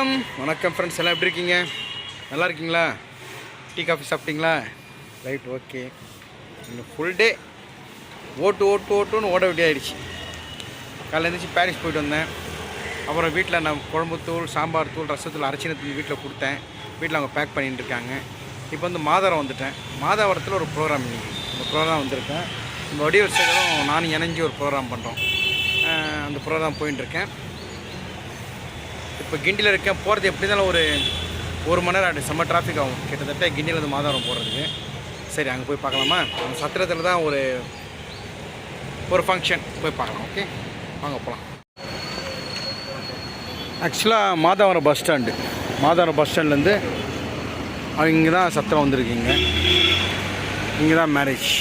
வணக்கம் வணக்கம் ஃப்ரெண்ட்ஸ், எல்லாம் எப்படி இருக்கீங்க? நல்லா இருக்கீங்களா? டீ காஃபி சாப்பிட்டீங்களா? Right, okay. இன்னும் ஃபுல் டே ஓட்டுன்னு ஓட வேண்டியாயிடுச்சு. காலையில் எழுந்திரிச்சு பாரிஸ் போயிட்டு வந்தேன். அப்புறம் வீட்டில் நான் குழம்புத்தூள், சாம்பார் தூள், ரசத்தூள் அரைச்சின வீட்டில் கொடுத்தேன். வீட்டில் அவங்க பேக் பண்ணிட்டு இருக்காங்க. இப்போ வந்து மாதவரம் வந்துட்டேன். மாதவரத்தில் ஒரு ப்ரோக்ராம் இன்றைக்கி இந்த ப்ரோக்ராம் வந்திருக்கேன். இந்த வடிவல் சேகரும் நானும் இணைஞ்சி ஒரு ப்ரோக்ராம் பண்ணுறோம். அந்த ப்ரோக்ராம் போயின்ட்டுருக்கேன். இப்போ கிண்டியில் இருக்கேன். போகிறது எப்படி இருந்தாலும் ஒரு மணி நேரம் ஆகிடும். செம்ம டிராஃபிக் ஆகும். கிட்டத்தட்ட கிண்டியிலேருந்து மாதவரம் போகிறதுக்கு. சரி, அங்கே போய் பார்க்கலாமா? அந்த சத்திரத்தில் தான் ஒரு ஃபங்க்ஷன், போய் பார்க்கலாம். ஓகே, வாங்க போகலாம். ஆக்சுவலாக மாதவரம் பஸ் ஸ்டாண்ட்லேருந்து இங்கே தான் சத்திரம் வந்திருக்கீங்க. இங்கே தான் மேரேஜ்.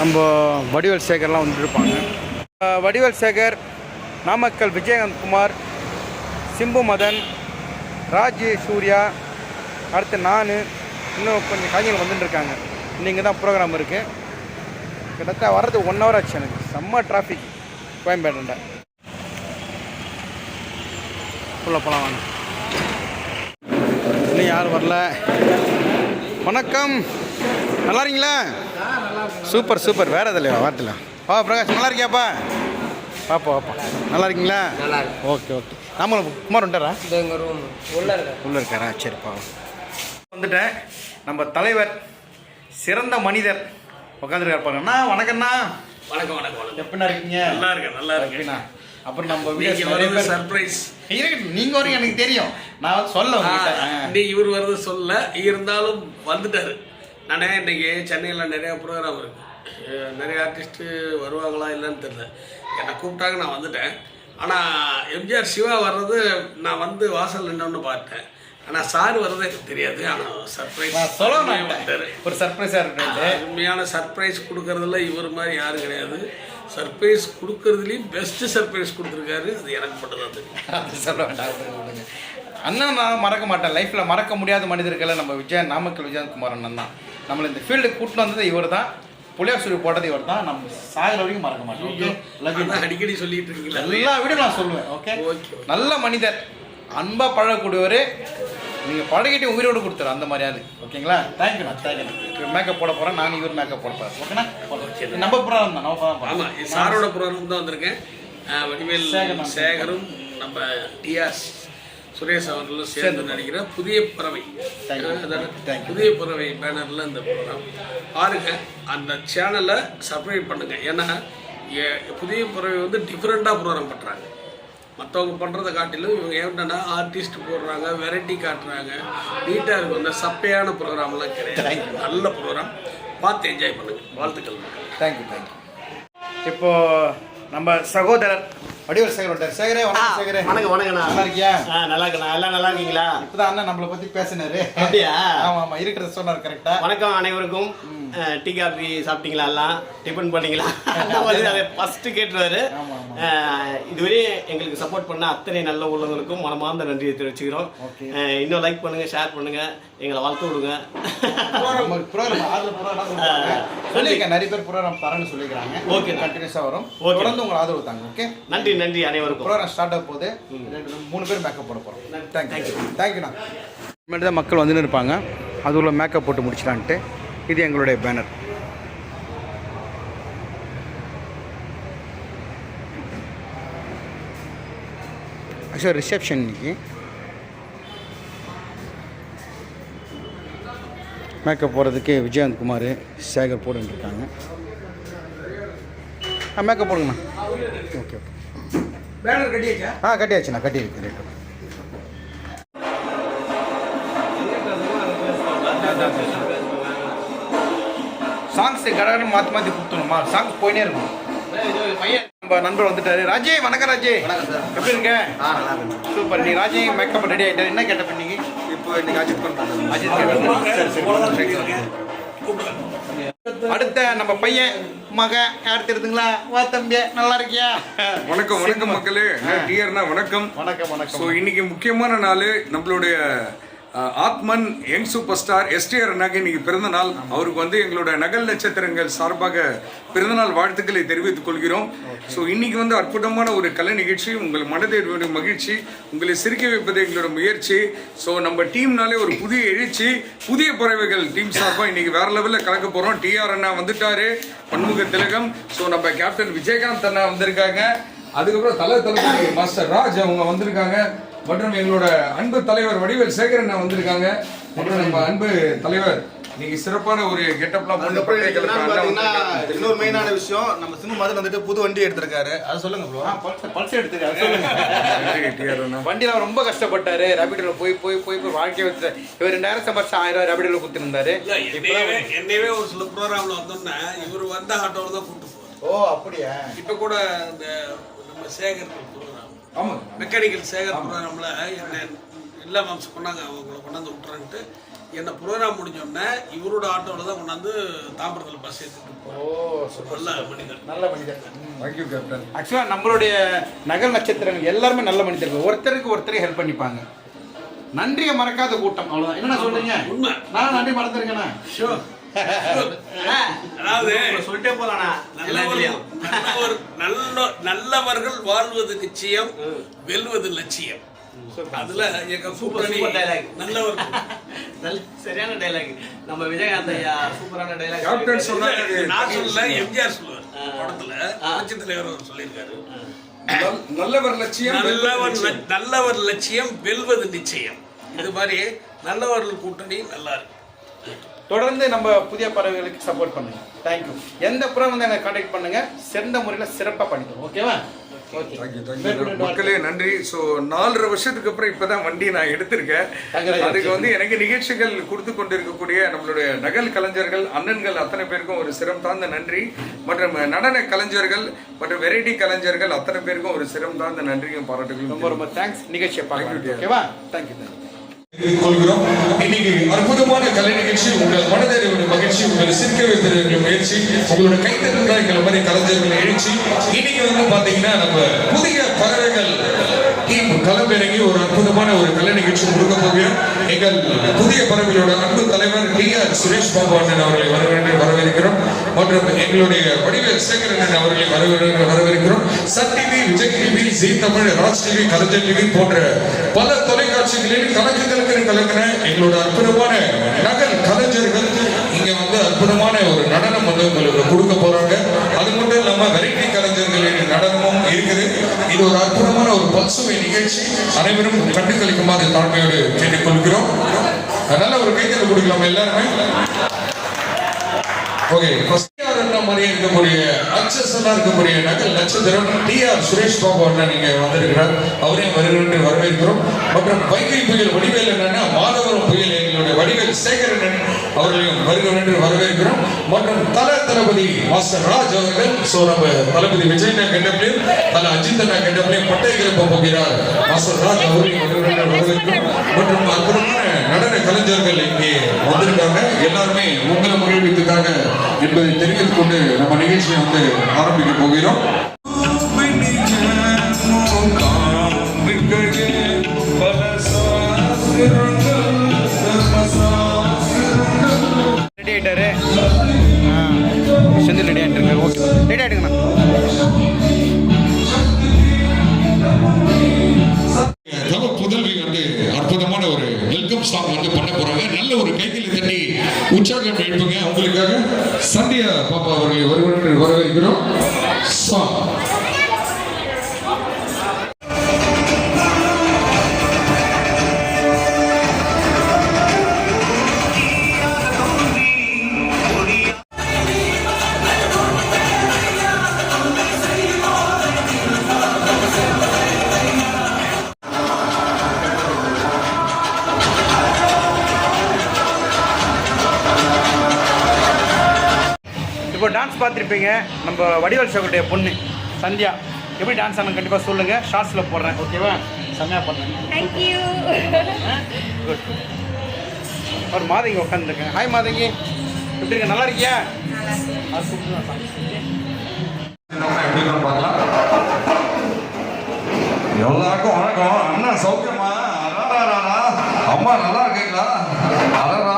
நம்ம வடிவேல் சேகர்லாம் வந்துருப்பாங்க. வடிவேல் சேகர், நாமக்கல் விஜயகாந்த் குமார், சிம்பு மதன், ராஜ் சூர்யா, அடுத்து நான், இன்னும் கொஞ்சம் கலைஞர்கள் வந்துட்டுருக்காங்க. இங்கே தான் ப்ரோக்ராம் இருக்குது. கிட்டத்தட்ட வர்றது 1 hour ஆச்சு. எனக்கு செம்ம டிராஃபிக் கோயம்பேடுண்ட. ஃபுல்லாக போகலாம் வாங்க. இன்னும் யாரும் வரல. வணக்கம், நல்லா இருக்கீங்களா? சூப்பர். வேறு எதில் வாரத்தில் பிரகாஷ், நல்லா இருக்கியாப்பா? பாப்பா நல்லா இருக்கீங்களா? ஓகே. நாம குமார் வந்துட்டாரா? உள்ளே இருக்காரா? சரிப்பா, வந்துட்டேன். நம்ம தலைவர், சிறந்த மனிதர் உட்காந்துருக்காரு. அண்ணா வணக்கம்ண்ணா. வணக்கம். எப்படின்னா இருக்கீங்க? நல்லா இருக்கேண்ணா. அப்புறம் நம்ம வீடியோ சர்ப்ரைஸ் இருக்கு. நீங்கள் வரைக்கும் எனக்கு தெரியும். நான் சொல்ல இவர் வருது சொல்ல இருந்தாலும் வந்துட்டாரு. நானே இன்றைக்கி சென்னையில் நிறையா ப்ரோக்ராம் இருக்குது. நிறைய ஆர்டிஸ்ட்டு வருவாங்களா இல்லைன்னு தெரியல. என்னை கூப்பிட்டாங்க, நான் வந்துட்டேன். ஆனால் எம்ஜிஆர் சிவா வர்றது நான் வந்து வாசல் நின்று பார்த்தேன். ஆனால் சார் வர்றது எனக்கு தெரியாது. ஆனால் சர்ப்ரைஸ் வந்தார். ஒரு சர்ப்ரைஸாக இருக்கு. உண்மையான சர்ப்ரைஸ் கொடுக்கறதுல இவர் மாதிரி யாரும் கிடையாது. சர்ப்ரைஸ் கொடுக்கறதுலேயும் பெஸ்ட்டு சர்ப்ரைஸ் கொடுத்துருக்காரு. அது எனக்கு மட்டும் தான் தெரியும். அது சொல்ல வேண்டாம். அண்ணன் நான் மறக்க மாட்டேன். லைஃப்பில் மறக்க முடியாத மனிதர்களை நம்ம நாமக்கல் விஜயகாந்த் குமார் அண்ணன் தான். நம்மளை இந்த ஃபீல்டுக்கு கூட்டின்னு வந்தது இவர் தான். புளியார் சொல்லி போட்டது இவர் தான். நம்ம சாகிற வரைக்கும் மறக்க மாட்டோம். அடிக்கடி சொல்லிட்டு இருக்கீங்களா? எல்லா வீடும் நான் சொல்லுவேன். ஓகே, நல்ல மனிதர், அன்பாக பழகக்கூடியவர். நீங்கள் பழகிட்டு உயிரோடு கொடுத்துரு அந்த மாதிரியாது. ஓகேங்களா? தேங்க்யூ. மேக்கப் போட போகிறேன். நான் இவர் மேக்கப் போட போகிறேன். ஓகேண்ணா? நம்ம ப்ரோக்ராம் தான். ஆமாம், சாரோட ப்ரோக்ராம் தான் வந்திருக்கேன். வடிவேல் சேகரும் நம்ம டிஆர் சுரேஷ் அவர்களும் சேர்ந்து நடிக்கிற புதிய பறவை பேனரில் இந்த ப்ரோக்ராம் பாருங்க. அந்த சேனலை சப்ஸ்கிரைப் பண்ணுங்க. ஏன்னா புதிய பறவை வந்து டிஃப்ரெண்ட்டாக ப்ரோக்ராம் பண்ணுறாங்க. மற்றவங்க பண்ணுறதை காட்டிலும் இவங்க என்னென்னா ஆர்டிஸ்ட் போடுறாங்க, வெரைட்டி காட்டுறாங்க, நீட்டாக இருக்கும். இந்த சப்பையான ப்ரோக்ராம்லாம் கிடையாது. நல்ல ப்ரோக்ராம், பார்த்து என்ஜாய் பண்ணுங்கள். வாழ்த்துக்கள். தேங்க்யூ. இப்போது நம்ம சகோதரர் வடிவேல் சேகர் வந்தார். சேகரே வணக்கம். வணக்கண்ணா. நல்லா இருக்கியா? நல்லா இருக்கண்ணா. எல்லாம் நல்லா இருக்கீங்களா? இப்போதான் அண்ணன் நம்மளை பற்றி பேசினாரு. அப்படியா? ஆமாம், இருக்கிறத சொன்னார். கரெக்டா? வணக்கம் அனைவருக்கும். டீ காஃபி சாப்பிட்டீங்களா? எல்லாம் டிஃபன் பண்ணிங்களா? ஃபஸ்ட்டு கேட்டுருவாரு. இதுவரை எங்களுக்கு சப்போர்ட் பண்ண அத்தனை நல்ல உள்ளவங்களுக்கும் மனமார்ந்த நன்றியை தெரிவிச்சுக்கிறோம். இன்னும் லைக் பண்ணுங்க, ஷேர் பண்ணுங்க, எங்களை வளர்த்து விடுங்க. சொல்லியிருக்கேன், நிறைய பேர் ப்ரோக்ராம் தரேன்னு சொல்லிக்கிறாங்க. ஓகே, கண்டினியூஸாக வரும். தொடர்ந்து உங்களை ஆதரவு தாங்க. ஓகே, நன்றி அனைவருக்கும். ப்ரோக்ராம் ஸ்டார்ட் ஆக போகுது. 3 பேர் மேக்கப் போட போகிறோம். தேங்க்யூண்ணா. இனிமேல் தான் மக்கள் வந்துன்னு இருப்பாங்க. அது உள்ள மேக்கப் போட்டு முடிச்சிடான்ட்டு இது எங்களுடைய பேனர். ஆக்சுவலாக ரிசப்ஷன் இன்னைக்கு. மேக்கப் போடுறதுக்கு விஜயகாந்த் குமார், சேகர் போட்டுருக்காங்க. மேக்கப் போடுங்கண்ணா. ஓகே. பேனர் கட்டியாச்சா? கட்டியாச்சுண்ணா. கட்டியிருக்கு. ரேட்டு சாங்ஸ் கடகடன்னு மாற்றி கொடுத்துணுமா? சாங்ஸ் போயினே இருக்கும். நம்ம நண்பர் வந்துட்டாரு. ராஜே, வணக்கம். ராஜே, எப்படி இருக்க? சூப்பர். நீ ராஜே மேக்கப் ரெடி ஆகிட்டாரு. என்ன கேட்ட பண்ணீங்க? இப்போ இன்னைக்கு அஜித் அடுத்த நம்ம பையன் மக யார் தெரியுதுங்களா? வா தம்பி, நல்லா இருக்கியா? வணக்கம் மக்களே. டிஆர்னா வணக்கம். ஸோ இன்னைக்கு முக்கியமான நாள். நம்மளுடைய ஆத்மன் யங் சூப்பர் ஸ்டார் எஸ்டிஆர் அண்ணாக்கு இன்னைக்கு பிறந்த நாள். அவருக்கு வந்து எங்களோட நகல் நட்சத்திரங்கள் சார்பாக பிறந்தநாள் வாழ்த்துக்களை தெரிவித்துக் கொள்கிறோம். ஸோ இன்னைக்கு வந்து அற்புதமான ஒரு கலை நிகழ்ச்சி, உங்கள் மனதில் மகிழ்ச்சி, உங்களை சிரிக்க வைப்பது எங்களோட முயற்சி. ஸோ நம்ம டீம்னாலே ஒரு புதிய எழுச்சி, புதிய பறவைகள் டீம் சார்பாக இன்னைக்கு வேற லெவலில் கலக்க போகிறோம். டிஆர் அண்ணா வந்துட்டாரு, பன்முக திலகம். ஸோ நம்ம கேப்டன் விஜயகாந்த் அண்ணா வந்திருக்காங்க, அதுக்கப்புறம் தளபதி மாஸ்டர் ராஜ் அவங்க வந்திருக்காங்க, மற்றும் எங்களோட அன்பு தலைவர் வடிவேல் சேகர் அண்ணா வந்திருக்காங்க, மற்றும் நம்ம அன்பு தலைவர் நீங்க சிறப்பான ஒரு கெட்டப்லாம் இன்னொரு மெயினான விஷயம், நம்ம சிம்மு மாதிரி வந்துட்டு புது வண்டி எடுத்திருக்காரு, அது சொல்லுங்க ப்ரோ. பல்ஸ் எடுத்துருக்காரு, வண்டியில ரொம்ப கஷ்டப்பட்டாரு. ரேபிடோல போய் போய் போய் போய் வாழ்க்கை வச்சு இவர் 2000 சம்பாரிச்சு 1000 ரேபிடோல கொடுத்துருந்தாரு. என்னவே ஒரு சில ப்ரோக்ராம்ல வந்தோம்னா இவர் வந்த ஆட்டோவில் தான் கூப்பிட்டு போவார். ஓ அப்படியா? இப்போ கூட இந்த நம்ம சேகர் ப்ரோக்ராம், மெக்கானிக்கல் சேகர் ப்ரோக்ராமில் என்ன எல்லா மாம்ஸ் கொண்டாங்க, அவங்கள கொண்டாந்து விட்டுறான்ட்டு என்ன ப்ரோக்ராம் முடிஞ்சோடனே இவரோட ஆட்டோவில் தான் கொண்டாந்து தாம்பரத்தில் பஸ் ஏற்றிட்டு நல்ல மனிதர், நல்ல மனிதர். Thank you captain. ஆக்சுவலாக நம்மளுடைய நகல் நட்சத்திரங்கள் எல்லாருமே நல்ல மனிதர்கள், ஒருத்தருக்கு ஒருத்தருக்கு ஹெல்ப் பண்ணிப்பாங்க. நன்றியை மறக்காத கூட்டம், அவ்வளோதான். என்ன சொல்றீங்க? உண்மை. நான் நன்றி மறந்துருக்கேண்ணா. அதாவது சொல்லிட்டே போலானா, நல்லவர்கள் வாழ்வது நிச்சயம், வெல்வது லட்சியம். அதுல சூப்பர் டைலாக், நல்லவர் சரியான டைலாக். நம்ம விஜயகாந்த் ஐயா சூப்பரான டைலாக். கேப்டன் சொன்னாங்க, நான் சொல்ல எம்ஜிஆர் சொல்லுவார் படத்துல, புரட்சி தலைவர் அவர் சொல்லியிருக்காரு, நல்லவர் லட்சியம், நல்லவர் லட்சியம் வெல்வது நிச்சயம். இது மாதிரி நல்லவர்கள் கூட்டணி நல்லா இருக்கு. தொடர்ந்து நம்ம புதிய பறவைகளுக்கு சப்போர்ட் பண்ணுங்க. தேங்க்யூ. எந்த புறம் வந்து எனக்கு கான்டாக்ட் பண்ணுங்க, சிறந்த முறையில் சிறப்பாக பண்ணிடுவோம். ஓகேவா? மக்களே நன்றி. ஸோ 4.5 வருஷத்துக்கு அப்புறம் இப்பதான் வண்டி நான் எடுத்திருக்கேன். அதுக்கு வந்து எனக்கு நிகழ்ச்சிகள் கொடுத்து கொண்டிருக்கக்கூடிய நம்மளுடைய நகல் கலைஞர்கள் அண்ணன்கள் அத்தனை பேருக்கும் ஒரு சிரம் தாழ்ந்த நன்றி, மற்றும் நடன கலைஞர்கள் மற்றும் வெரைட்டி கலைஞர்கள் அத்தனை பேருக்கும் ஒரு சிரம் தாழ்ந்த நன்றியும் பாராட்டுகளும். ரொம்ப ரொம்ப தேங்க்ஸ். நிகழ்ச்சியை பார்க்கலாம். ஓகேவா? தேங்க்யூ. கொள்கிறோம். இன்னைக்கு அற்புதமான கலை நிகழ்ச்சி, உங்கள் மனதறிவு மகிழ்ச்சி, உங்களை சிரிக்க வைப்பதற்கு முயற்சி, உங்களோட கைத்தட்டல் தான் எங்களை மாதிரி கலைஞர்கள் எழுச்சி. இன்னைக்கு வந்து பாத்தீங்கன்னா நம்ம புதிய பறவைகள் டீம் களமிறங்கி ஒரு அற்புதமான ஒரு கலை நிகழ்ச்சி கொடுக்க போகிறோம். எங்கள் புதிய பறவைகளோட அன்பு தலைவர் டிஆர் சுரேஷ் பாபு அண்ணன் அவர்களை வரவேற்கிறோம், மற்றும் எங்களுடைய வடிவேல் சேகர் அண்ணன் அவர்களை வரவேற்கிறோம். சன் டிவி, விஜய் டிவி, ஜீ தமிழ், ராஜ் டிவி, கலைஞர் டிவி போன்ற பல தொலைக்காட்சிகளில் கலக்குகிற எங்களோட அற்புதமான நகல் கலைஞர்கள் இங்க வந்து அற்புதமான ஒரு நடனம் வந்து உங்களுக்கு கொடுக்க போறாங்க. அது மட்டும் இல்லாம வெரைட்டி கலைஞர்களின் நடனமும் இருக்குது. இது ஒரு அற்புதமான ஒரு பல்சுவை நிகழ்ச்சி, அனைவரும் கண்டுகளிக்குமாறு தாழ்மையோடு கேட்டுக்கொள்கிறோம். அதனால ஒரு கைத்தல் கொடுக்கலாம் எல்லாருமே. ஓகே, மாதிரி இருக்கக்கூடிய அக்சஸெல்லாம் இருக்கக்கூடிய நகல் நட்சத்திரம் டிஆர் சுரேஷ் பாபு அண்ணன் நீங்க வந்திருக்கிறார், அவரையும் வருகிறேன் வரவேற்கிறோம். மற்றும் வைகை புயல் வடிவேல் என்னன்னா மாதவரம் புயல் எங்களுடைய வடிவேல் சேகர் அண்ணன் அவர்களையும் வருகிறேன் வரவேற்கிறோம். மற்றும் தளபதி மாஸ்டர் ராஜ் அவர்கள், ஸோ நம்ம தளபதி விஜய் கெட்டப்லையும் அஜித் அண்ணா கெட்டப்லையும் பட்டை கிளப்ப போகிறார் மாஸ்டர் ராஜ் அவர்களையும் வருகிறேன் வரவேற்கிறோம். மற்றும் அற்புதமான நடன கலைஞர்கள் இங்கே வந்திருக்காங்க, எல்லாருமே உங்களை மகிழ்வித்துக்காக என்பதை தெரிவித்துக் கொண்டு நம்ம நிகழ்ச்சியை வந்து ஆரம்பிக்க போகிறோம். ரெடி ஆயிட்டாரு, செந்தில் ரெடி ஆயிட்டு. ஓகே, ரெடி ஆயிடுங்கண்ணா. புதல்வி வந்து அற்புதமான ஒரு வெல்கம் சாங் வந்து பண்ண போறாங்க. நல்ல ஒரு கைகளை தட்டி உற்சாகம் எழுப்புங்க. அவங்களுக்காக சந்தியா பாப்பா அவர்களை வருவர்கள் வரவேற்கிறோம். இப்போ டான்ஸ் பார்த்துருப்பீங்க, நம்ம வடிவேல் சேகருடைய பொண்ணு சந்தியா எப்படி டான்ஸ் ஆனு கண்டிப்பாக சொல்லுங்கள், ஷார்ட்ஸில் போடுறேன். ஓகேவா? செம்மையாக பண்ணுறேன். தேங்க்யூ. குட். ஒரு மாதங்கி உட்காந்துருக்கேன். ஹாய் மாதங்கி, எப்படி இருக்க? நல்லா இருக்கியா? எல்லாருக்கும் வணக்கம். அண்ணா சௌக்கியமா? அம்மா நல்லா இருக்கு. அடடா அடடா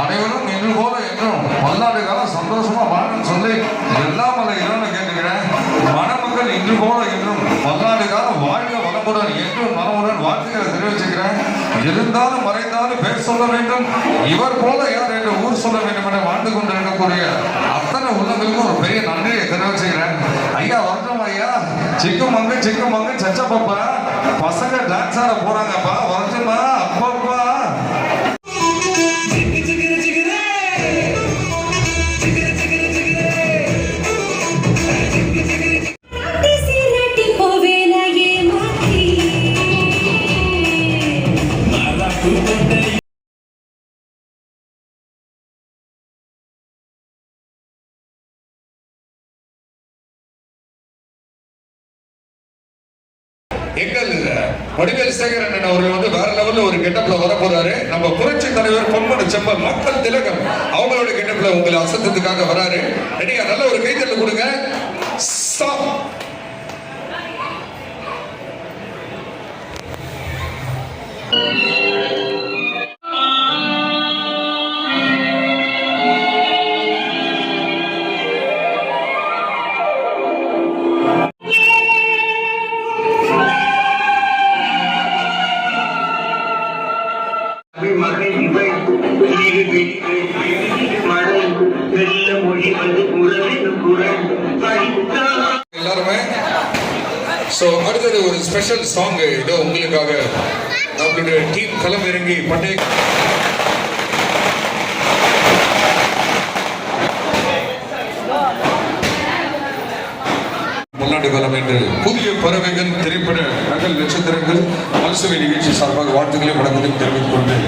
அனைவரும் இன்று போல என்றும் பல்லாண்டு காலம் சந்தோஷமா வாழணும்னு சொல்லி எல்லாம் அல்ல இறைவனை கேட்டுக்கிறேன். மணமக்கள் இன்று போல என்றும் பல்லாண்டு காலம் வாழ்க வளமுடன் என்றும் நலமுடன் வாழ்த்துக்களை தெரிவிச்சுக்கிறேன். இருந்தாலும் மறைந்தாலும் பேர் சொல்ல வேண்டும், இவர் போல யார் என்று ஊர் சொல்ல வேண்டும் என வாழ்ந்து கொண்டிருக்கக்கூடிய அத்தனை உள்ளங்களுக்கும் ஒரு பெரிய நன்றியை தெரிவிச்சுக்கிறேன். ஐயா வரட்டும் ஐயா. சிக்குமங்கு சச்சப்பா பசங்க டான்ஸ் ஆட போறாங்கப்பா. வரட்டுமா அப்பப்பா. எங்கள் வடிவேல் சேகரன் அவர்கள் வந்து வேற லெவல்ல ஒரு கெட்டப்ல வர போறாரு. நம்ம புரட்சி தலைவர் பொன்மன செம்மல் மக்கள் திலகம் அவங்களோட கெட்டப்ல உங்களை அசத்தத்துக்காக வராரு. ரெடியா? நல்ல ஒரு கைத்தட்டல் கொடுங்க. ஸ்டாப். எல்லாருமே அடுத்தது ஒரு ஸ்பெஷல் சாங் இதோ உங்களுக்காக நம்மளுடைய டீம் களம் இறங்கி பண்டே முன்னாடி காலம் என்று புதிய பறவைகள் திரைப்பட நகல் நட்சத்திரங்கள் மல்சவை நிகழ்ச்சி சார்பாக வாழ்த்துக்களை வழங்குவதையும் தெரிவித்துக் கொண்டு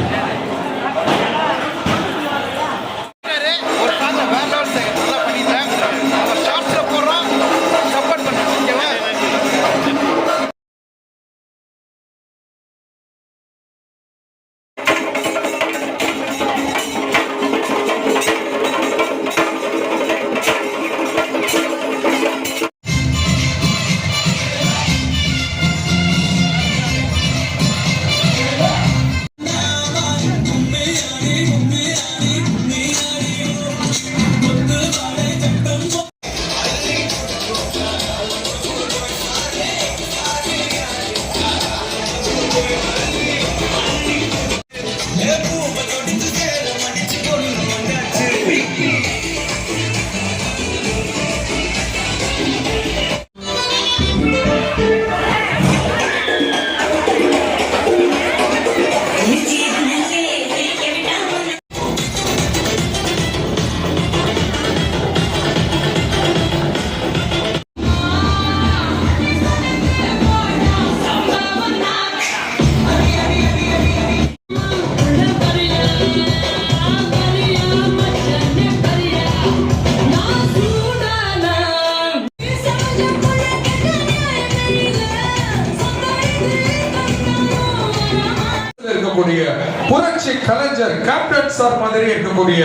புரட்சி கலைஞர் கேப்டன் சார் மாதிரி இருக்கக்கூடிய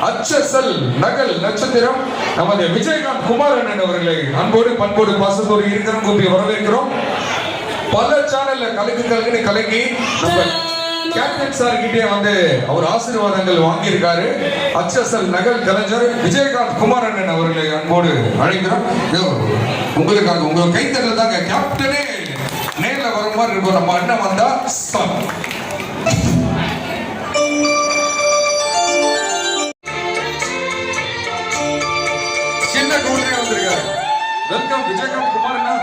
HSL நகல் நட்சத்திரம் நமது விஜயகாந்த் குமாரன் அவர்களை அன்போடு பண்போடு பாசத்தோடு இருக்கிறோம் கூப்பி வரவேற்கிறோம். பல சேனல்ல கலக்கி நம்ம கேப்டன் சார் கிட்டே வந்து அவர் ஆசீர்வாதங்கள் வாங்கியிருக்காரு. HSL நகல் கலைஞர் விஜயகாந்த் குமாரன் அவர்களை அன்போடு அழைக்கிறோம். உங்களுக்காக உங்க கைத்தட்டல் தாங்க கேப்டனே நேர்ல வர மாதிரி இருக்கும். நம்ம அண்ணன் வந்தா சின்ன டூர்லயே வந்திருக்காரு. வெல்கம் விஜயகாந்த் குமாரண்ணா.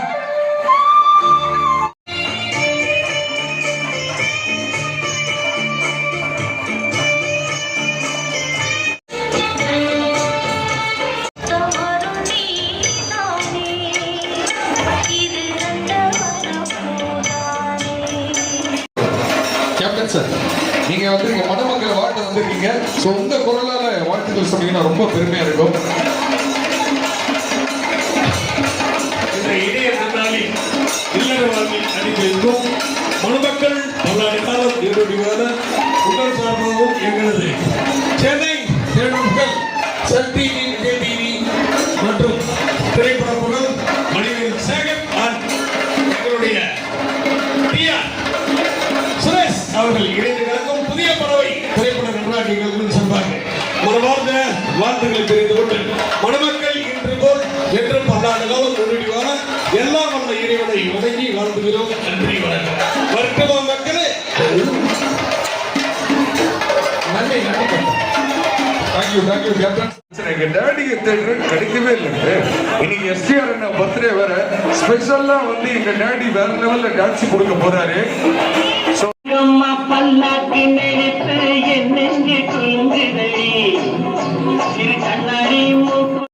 கேப்டன் சார், நீங்க வந்து மணமக்களை வாழ்த்து வந்திருக்கீங்க. ஸோ உங்க குரலால வாழ்த்துக்கள் சொன்னீங்கன்னா ரொம்ப பெருமையா இருக்கும். இந்த இணைய நன்னாளில் இல்லற வாழ்வில் அணிந்திருக்கும் மணமக்கள் பல்லாண்டு காலம் நீரோடிவான உடல் சார்பாகவும் எங்களது சென்னை தேர்வுகள் சன் டிவி, விஜய் டிவி மற்றும் திரைப்பட புகழ் வடிவேல் சேகர் எங்களுடைய சுரேஷ் அவர்கள் இணைந்து கலக்கும் புதிய பறவை திரைப்பட நன்றாட்டிகள் சொல்வாங்க. மனமார்ந்த வாழ்த்துக்களை தெரிந்து கொண்டு மணமக்கள் இன்று போல் என்று பல்லாண்டு காலம் முன்னாடி வர எல்லாம் வந்த இறைவனை வணங்கி வாழ்த்துகிறோம். நன்றி, வணக்கம். வர்த்தமா மக்களே, நன்றி நன்றி. Thank you captain. எங்க டேடிக்கு தேட்டர் கிடைக்கவே இல்லைங்க. இன்னைக்கு எஸ்டிஆர் என்ன பர்த்டே வேற ஸ்பெஷலா வந்து எங்க டேடி வேற லெவல்ல டான்ஸ் கொடுக்க போறாரு. அம்மா பல்லாக்கு நினைத்து என் நெஞ்சு குங்குதடி இரு கண்ணாடி மூக்கு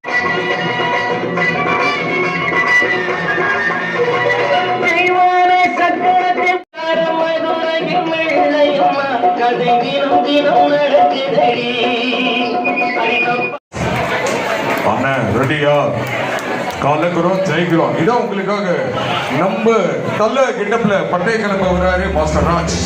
சக்கரத்தில் மதுரையும் வெள்ளையம்மா கதை தினம் தினம் நடக்குதடி அண்ணன் ரெடியா? கலக்குறோம் ஜெயிக்கிறோம். இதான் உங்களுக்காக நம்ம தள்ள கிட்டப்ல பட்டய கிளம்ப வர்றாரு மாஸ்டர் ராஜ்.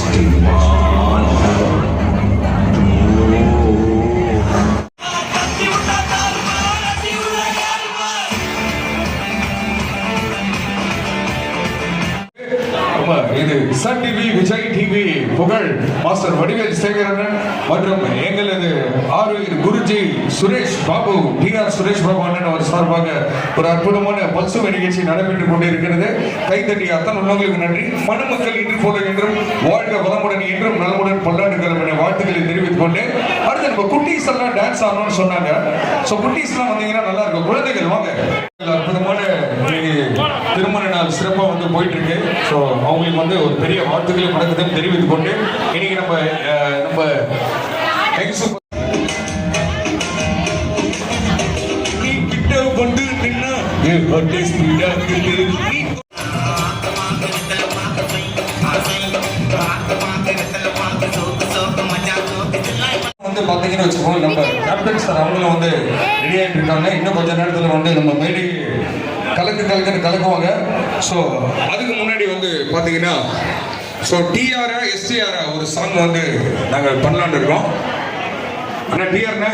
இது சன் டிவி, விஜய் டிவி புகழ் மாஸ்டர் வடிவேல் சேகரன் மற்றும் எங்களது ஆரோக்கிய குருஜி சுரேஷ் பாபு, டிஆர் சுரேஷ் பாபு அண்ணன் அவர் சார்பாக ஒரு அற்புதமான பல்சுவை நிகழ்ச்சி நடைபெற்றுக் கொண்டிருக்கிறது. கைத்தட்டி அத்தனை உள்ளவங்களுக்கு நன்றி. மணமக்கள் இன்று போல என்றும் வாழ்க வளமுடன் என்றும் நலமுடன் பல்லாண்டுகள் என வாழ்த்துக்களை தெரிவித்துக் கொண்டு அடுத்து நம்ம குட்டீஸ் எல்லாம் டான்ஸ் ஆடணும்னு சொன்னாங்க. ஸோ குட்டீஸ் எல்லாம் வந்தீங்கன்னா நல்லா இருக்கும். குழந்தைகள் வாங்க. அற்புதமான திருமண நாள் சிறப்பாக வந்து போயிட்டு இருக்கு. ஸோ அவங்களுக்கு வந்து ஒரு பெரிய வாழ்த்துக்களை வணக்கத்தையும் தெரிவித்துக் கொண்டு இன்னைக்கு நம்ம கிட்ட வந்து நின்னா வந்து பாத்தீங்கன்னு வச்சுக்கோங்க, நம்ம கேப்டன் சார் அவங்களும் வந்து ரெடி ஆகிட்டு இருக்காங்க. இன்னும் கொஞ்ச நேரத்தில் வந்து நம்ம மேடி கலக்குவாங்க. ஸோ அதுக்கு முன்னாடி வந்து பார்த்தீங்கன்னா ஸோ டிஆரா எஸ்டிஆரா ஒரு சாங் வந்து நாங்கள் பண்ணலான்னு இருக்கோம். ஆனால் டிஆர்னா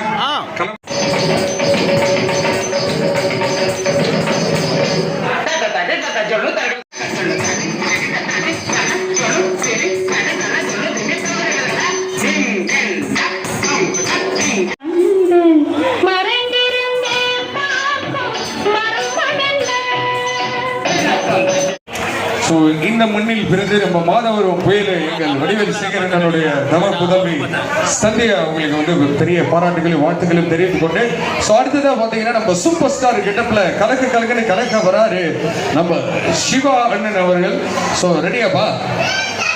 ஸோ இந்த மண்ணில் பிறந்து நம்ம மாதவரம் புயல் எங்கள் வடிவேல் சேகரனுடைய தவ புதல்வி சந்தியா அவங்களுக்கு வந்து பெரிய பாராட்டுகளையும் வாழ்த்துக்களையும் தெரிவித்துக் கொண்டு ஸோ அடுத்ததாக பார்த்தீங்கன்னா நம்ம சூப்பர் ஸ்டார் கெட்டப்ல கலக்க வராரு நம்ம சிவா அண்ணன் அவர்கள். ஸோ ரெடியாப்பா?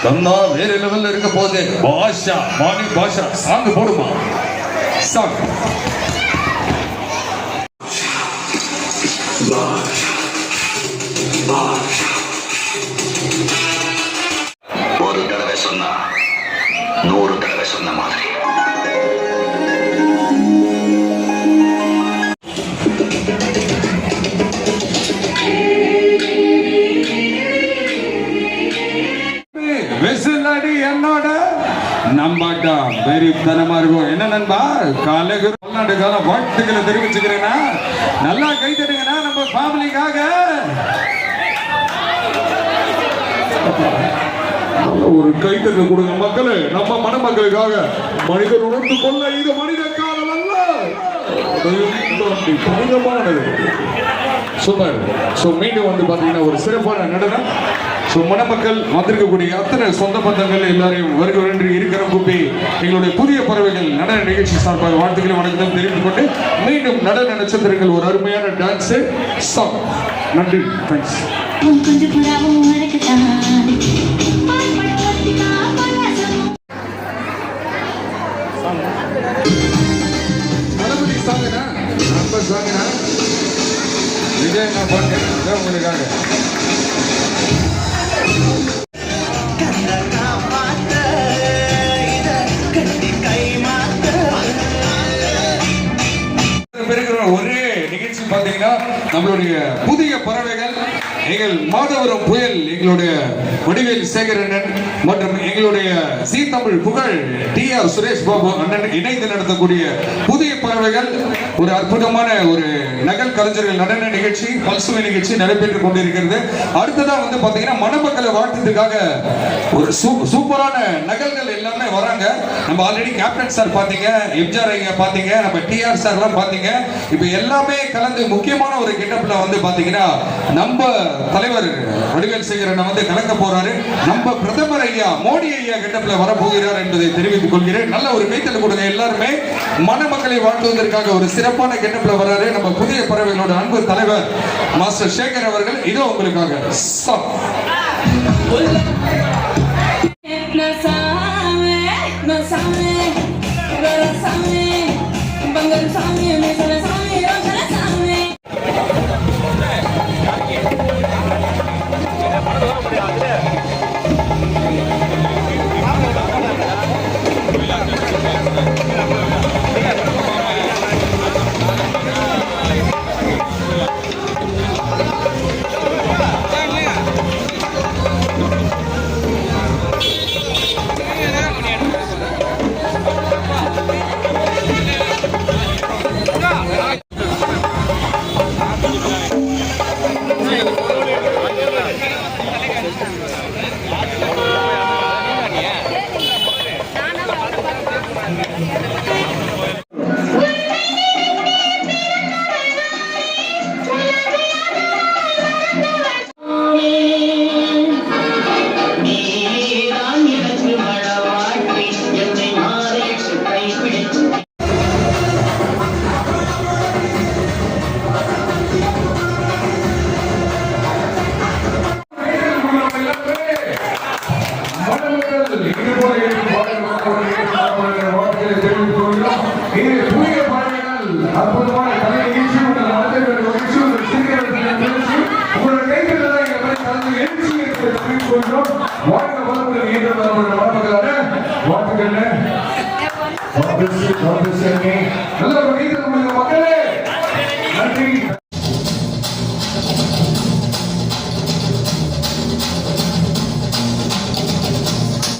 கண்ணா வேற லெவல்ல இருக்க போது பாஷா மாணி பாஷா சாங் போடுமா? சாங் ஒரு தடவை சொன்னா 100 தடவை சொன்ன மாதிரி. வெசுலடி என்னோட நம்பாட்டா வெறித்தனமா இருக்கும். என்ன நண்பா கலகு கால வாழ்த்துக்களை தெரிவிச்சுக்கிறேன்னா நல்லா கை தருங்கன்னா நம்ம ஃபேமிலிக்காக ஒரு கைத்தட்டு கொடுங்க மக்களே. நம்ம மணமக்களுக்காக மனிதன் உணர்ந்து கொள்ள இது மனித காலம் அல்ல, புனிதமானது. சூப்பர். ஸோ மீண்டும் வந்து பார்த்தீங்கன்னா ஒரு சிறப்பான நடனம். ஸோ மணமக்கள் வந்திருக்கக்கூடிய அத்தனை சொந்த பந்தங்கள் எல்லாரையும் வருகிறன்று இருக்கிற கூப்பி எங்களுடைய புதிய பறவைகள் நடன நிகழ்ச்சி சார்பாக வாழ்த்துக்களை வணக்கத்தை தெரிவித்துக் கொண்டு மீண்டும் நடன நட்சத்திரங்கள் ஒரு அருமையான டான்ஸ் சாங். நன்றி, தேங்க்ஸ். தளபதி சாங்கனா நம்ம சாங்கனா விஜய் நான் பாட்டேன் உங்களுக்காக. ஒரே நிகழ்ச்சி பார்த்தீங்கன்னா நம்மளுடைய புதிய பறவைகள் எங்கள் மாதவரம் புயல் எங்களுடைய வடிவேல் சேகரன் மற்றும் எங்களுடைய சி தமிழ் புகழ் டிஆர் சுரேஷ் பாபு அண்ணன் இணைந்து நடத்தக்கூடிய புதிய பறவைகள் ஒரு அற்புதமான ஒரு நகல் கலைஞர்கள் நடன நிகழ்ச்சி, பல்சுவை நிகழ்ச்சி நடைபெற்றுக் கொண்டிருக்கிறது. அடுத்ததா வந்து பாத்தீங்கன்னா மணமக்களை வாழ்த்துறதுக்காக ஒரு சூப்பரான நகல்கள் எல்லாமே வராங்க. நம்ம ஆல்ரெடி கேப்டன் சார் பாத்தீங்க, எம்ஜிஆர் ஐயா பாத்தீங்க, நம்ம டிஆர் சார் எல்லாம் பாத்தீங்க. இப்ப எல்லாமே கலந்து முக்கியமான ஒரு கெட்டப்ல வந்து பாத்தீங்கன்னா நம்ம தலைவர் வடிவேல் சேகரன் வந்து கலக்க போறாரு. நம்ம பிரதமர் ஐயா மோடி ஐயா கெட்டப்ல வர போகிறார் என்பதை தெரிவித்துக் கொள்கிறேன். நல்ல ஒரு கைத்தல் கொடுங்க எல்லாருமே. மணமக்களை வாழ்த்துவதற்காக ஒரு சிறப்பான கெட்டப்ல வராரு நம்ம புதிய பறவைகளோட அன்பு தலைவர் மாஸ்டர் சேகர் அவர்கள். இதோ உங்களுக்காக அற்புதமான கலை நிகழ்ச்சி, உங்கள் மனதில் நிகழ்ச்சி, உங்கள் சிறுவர் நிகழ்ச்சி, உங்களோட கைகளில் தான் எங்கள் மாதிரி கலந்து எழுச்சி என்று தெரிவித்துக்கொள்கிறோம். வாழ்க வளமுடன் என்று வாழ்த்துக்கள். வாழ்த்துக்கள். நல்ல ஒரு